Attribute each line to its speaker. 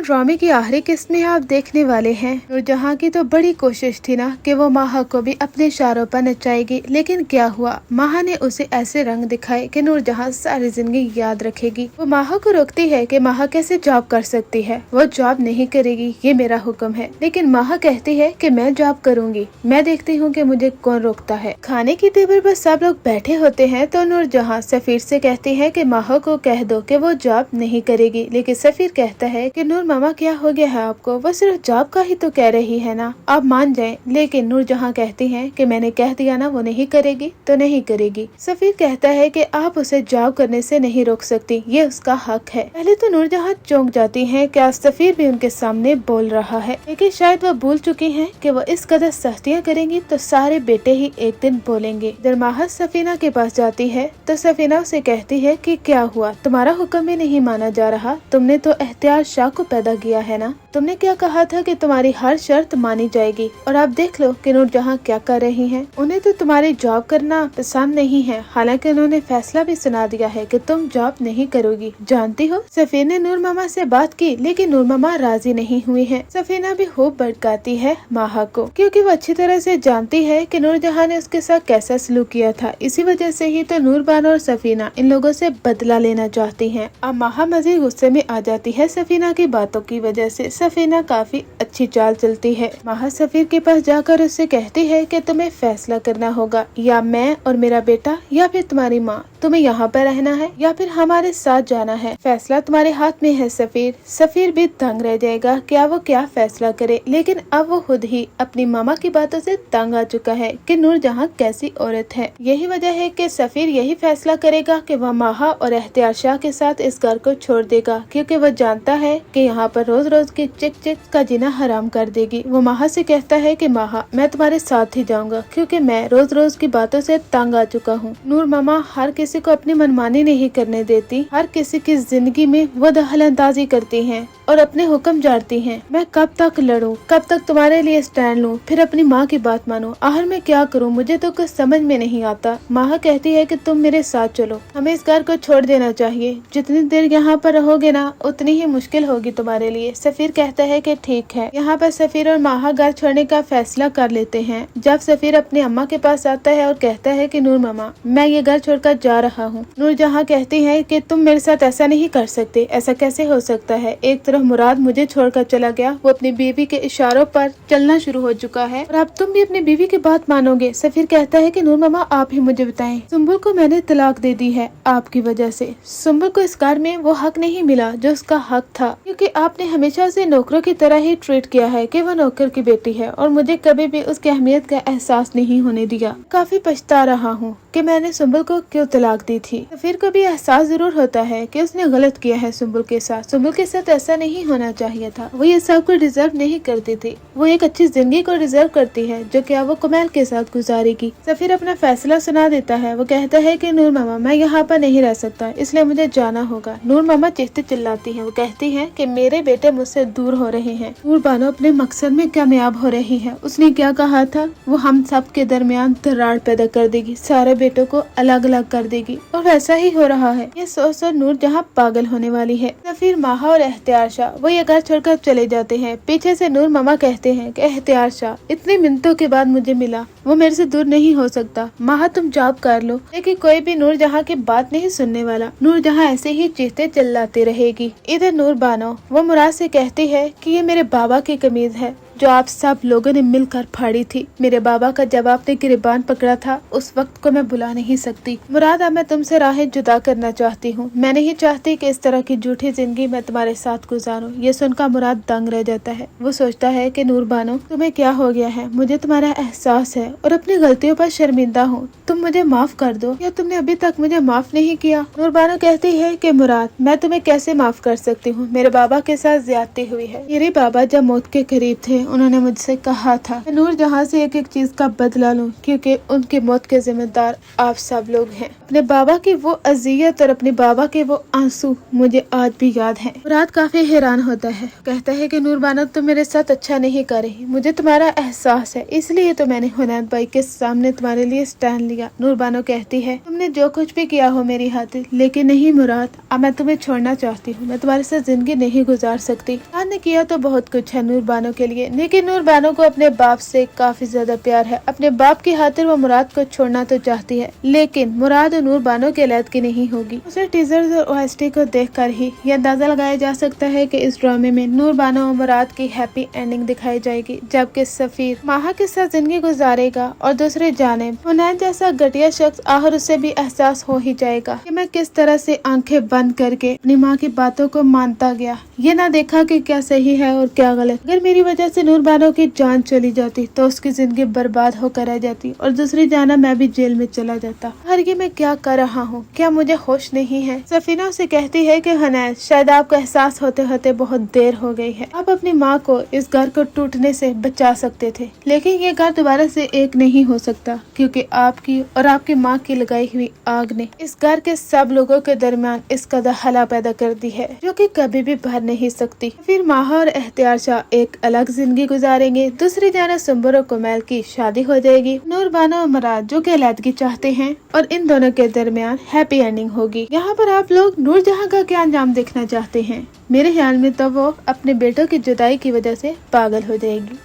Speaker 1: ड्रामे की आखिरी किस्त में आप देखने वाले हैं। नूरजहां की तो बड़ी कोशिश थी ना कि वो माहा को भी अपने इशारों पर नचाएगी, लेकिन क्या हुआ, माहा ने उसे ऐसे रंग दिखाए कि नूरजहां सारी जिंदगी याद रखेगी। वो माहा को रोकती है कि माहा कैसे जॉब कर सकती है, वो जॉब नहीं करेगी, ये मेरा हुक्म है। लेकिन माहा कहती है कि मैं जॉब करूंगी, मैं देखती हूँ कि मुझे कौन रोकता है। खाने की टेबल पर सब लोग बैठे होते हैं तो नूरजहां सफीर से कहती है कि माहा को कह दो कि वो जॉब नहीं करेगी, लेकिन सफीर कहता है कि नूर मामा क्या हो गया है आपको, वो सिर्फ जॉब का ही तो कह रही है ना, आप मान जाएं। लेकिन नूरजहां कहती है कि मैंने कह दिया ना वो नहीं करेगी तो नहीं करेगी। सफीर कहता है कि आप उसे जॉब करने से नहीं रोक सकती, ये उसका हक है। पहले तो नूरजहां चौंक जाती है कि आज सफीर भी उनके सामने बोल रहा है, लेकिन शायद वो भूल चुकी है कि वो इस कदर सख्तियाँ करेंगी तो सारे बेटे ही एक दिन बोलेंगे। इधर माहा सफीना के पास जाती है तो सफीना उसे कहती है कि क्या हुआ, तुम्हारा हुक्म भी नहीं माना जा रहा, तुमने तो एहतियार शाह को पैदा किया है ना, तुमने क्या कहा था कि तुम्हारी हर शर्त मानी जाएगी, और आप देख लो कि नूरजहां क्या कर रही हैं। उन्हें तो तुम्हारी जॉब करना पसंद नहीं है, हालांकि उन्होंने फैसला भी सुना दिया है कि तुम जॉब नहीं करोगी। जानती हो, सफीर ने नूर मामा से बात की, लेकिन नूर मामा राजी नहीं हुई है। सफीना भी खूब भड़काती है माहा को, क्योंकि वो अच्छी तरह से जानती है कि नूरजहां ने उसके साथ कैसा सलूक किया था। इसी वजह से ही तो नूर बानो और सफीना इन लोगों से बदला लेना चाहती हैं। अब माहा मजीद गुस्से में आ जाती है सफीना की बातों की वजह से। सफीना काफी अच्छी चाल चलती है। माहा सफीर के पास जाकर उससे कहती है कि तुम्हें फैसला करना होगा, या मैं और मेरा बेटा या फिर तुम्हारी माँ, तुम्हें यहाँ पर रहना है या फिर हमारे साथ जाना है, फैसला तुम्हारे हाथ में है सफीर। सफीर भी दंग रह जाएगा क्या वो क्या फैसला करे, लेकिन अब वो खुद ही अपनी मामा की बातों से तंग आ चुका है कि नूरजहां कैसी औरत है। यही वजह है कि सफीर यही फैसला करेगा कि वह माहा और एहतियार शाह के साथ इस घर को छोड़ देगा, क्योंकि वो जानता है कि यहाँ पर रोज रोज की चिक चिक का जीना हराम कर देगी। वो माहा से कहता है कि माहा, मैं तुम्हारे साथ ही जाऊंगा, क्योंकि मैं रोज रोज की बातों से तंग आ चुका हूँ। नूर मामा हर किसी को अपनी मनमानी नहीं करने देती, हर किसी की जिंदगी में वो दखल अंदाजी करती हैं और अपने हुक्म झाड़ती हैं। मैं कब तक लड़ूं, कब तक तुम्हारे लिए स्टैंड लूं, फिर अपनी माँ की बात मानूं, आखिर मैं क्या करूं, मुझे तो कुछ समझ में नहीं आता। माहा कहती है कि तुम मेरे साथ चलो, हमें इस घर को छोड़ देना चाहिए, जितनी देर यहाँ पर रहोगे ना उतनी ही मुश्किल होगी तुम्हारे लिए। सफीर कहता है कि ठीक है। यहाँ पर सफीर और माहा घर छोड़ने का फैसला कर लेते हैं। जब सफीर अपनी अम्मा के पास आता है और कहता है कि नूर मामा, मैं ये घर छोड़कर जा रहा हूँ। नूरजहां कहती है कि तुम मेरे साथ ऐसा नहीं कर सकते, ऐसा कैसे हो सकता है, एक तरफ मुराद मुझे छोड़कर चला गया, वो अपनी बीवी के इशारों पर चलना शुरू हो चुका है, और अब तुम भी अपनी बीवी की बात मानोगे। सफीर कहता है कि नूर मामा आप ही मुझे बताएं, सुंबुल को मैंने तलाक दे दी है आपकी वजह से। सुंबुल को इस घर में वो हक नहीं मिला जो उसका हक था, क्योंकि आपने हमेशा से नौकरों की तरह ही ट्रीट किया है कि वो नौकर की बेटी है, और मुझे कभी भी उसकी अहमियत का एहसास नहीं होने दिया। काफी पछता रहा हूँ कि मैंने सुंबुल को क्यों तलाक दी थी। सफीर को भी एहसास जरूर होता है कि उसने गलत किया है सुंबुल के साथ। सुंबुल के साथ ऐसा नहीं होना चाहिए था, वो ये सब को डिजर्व नहीं करती थी, वो एक अच्छी जिंदगी को डिजर्व करती है जो क्या वो कमैल के साथ गुजारेगी। सफीर अपना फैसला सुना देता है। वो कहता है कि नूर मामा, मैं यहाँ पर नहीं रह सकता, इसलिए मुझे जाना होगा। नूर मामा चीखती चिल्लाती है। वो कहती है कि मेरे बेटे मुझसे दूर हो रहे हैं, नूर बानो अपने मकसद में कामयाब हो रही है। उसने क्या कहा था, वो हम सब के दरमियान दरार पैदा कर देगी, सारे बेटों को अलग अलग कर देगी, और वैसा ही हो रहा है। ये सोच नूरजहां पागल होने वाली है। सफीर, माहा और एहतियार शाह वो ये घर छोड़कर चले जाते हैं। पीछे से नूर मामा कहते हैं कि एहतियार शाह इतनी मिन्नतों के बाद मुझे मिला, वो मेरे से दूर नहीं हो सकता। माहा तुम जॉब कर लो। लेकिन कोई भी नूरजहां की बात नहीं सुनने वाला। नूरजहां ऐसे ही चीखते चिल्लाती रहेगी। इधर नूर बानो वो मुराद से कहती है कि ये मेरे बाबा की कमीज है जो आप सब लोगों ने मिलकर फाड़ी थी। मेरे बाबा का जब आपने गिरबान पकड़ा था उस वक्त को मैं भुला नहीं सकती। मुराद, अब मैं तुमसे राहें जुदा करना चाहती हूँ। मैं नहीं चाहती कि इस तरह की झूठी जिंदगी मैं तुम्हारे साथ गुजारूं। ये सुनकर मुराद दंग रह जाता है। वो सोचता है कि नूर बानो, तुम्हें क्या हो गया है, मुझे तुम्हारा एहसास है और अपनी गलतियों पर शर्मिंदा हूँ, तुम मुझे माफ कर दो, या तुमने अभी तक मुझे माफ नहीं किया। नूर बानो कहती है कि मुराद, मैं तुम्हें कैसे माफ कर सकती हूँ, मेरे बाबा के साथ ज्यादती हुई है। मेरे बाबा जब मौत के करीब थे उन्होंने मुझसे कहा था नूर जहाँ से एक एक चीज का बदला लूं, क्योंकि उनकी मौत के जिम्मेदार आप सब लोग हैं। अपने बाबा की वो अजियत और अपने बाबा के वो आंसू मुझे आज भी याद हैं। मुराद काफी हैरान होता है, कहता है कि नूर बानो तुम मेरे साथ अच्छा नहीं कर रही, मुझे तुम्हारा एहसास है, इसलिए तो मैंने हुनैन भाई के सामने तुम्हारे लिए स्टैंड लिया। नूर बानो कहती है तुमने जो कुछ भी किया हो मेरी खातिर, लेकिन नहीं मुराद, अब मैं तुम्हें छोड़ना चाहती हूँ, मैं तुम्हारे साथ जिंदगी नहीं गुजार सकती। मुराद ने किया तो बहुत कुछ है नूर बानो के लिए, लेकिन नूर बानो को अपने बाप से काफी ज्यादा प्यार है। अपने बाप की खातिर वो मुराद को छोड़ना तो चाहती है, लेकिन मुराद और नूर बानो के लैद की नहीं होगी। उसे टीजर्स और ओएसटी को देखकर ही यह अंदाजा लगाया जा सकता है कि इस ड्रामे में नूर बानो और मुराद की हैप्पी एंडिंग दिखाई जाएगी, जबकि सफीर माहा के साथ जिंदगी गुजारेगा और दूसरे जानिब हुनैन जैसा घटिया शख्स आखिर उसे भी एहसास हो ही जाएगा कि मैं किस तरह से आंखें बंद करके अपनी माँ की बातों को मानता गया, ये ना देखा कि क्या सही है और क्या गलत। अगर मेरी वजह से नूर बानो की जान चली जाती तो उसकी जिंदगी बर्बाद होकर रह जाती और दूसरी जाना मैं भी जेल में चला जाता। हर ये मैं क्या कर रहा हूँ, क्या मुझे होश नहीं है। सफीना उसे कहती है कि हुनैन शायद आपको एहसास होते होते बहुत देर हो गई है, आप अपनी माँ को इस घर को टूटने से बचा सकते थे, लेकिन ये घर दोबारा से एक नहीं हो सकता, क्योंकि आपकी और आपकी माँ की लगाई हुई आग ने इस घर के सब लोगों के दरमियान इस कदर हला पैदा कर दी है जो कि कभी भी भर नहीं सकती। फिर माहा और एहतियार शाह एक अलग जिंदगी गुजारेंगे, दूसरी जाना सुंबर और कुमैल की शादी हो जाएगी। नूर बानो और मुराद जो कि अलहदगी चाहते हैं और इन दोनों के दरमियान हैप्पी एंडिंग होगी। यहाँ पर आप लोग नूर जहाँ का क्या अंजाम देखना चाहते हैं? मेरे ख्याल में तो वो अपने बेटों की जुदाई की वजह से पागल हो जाएगी।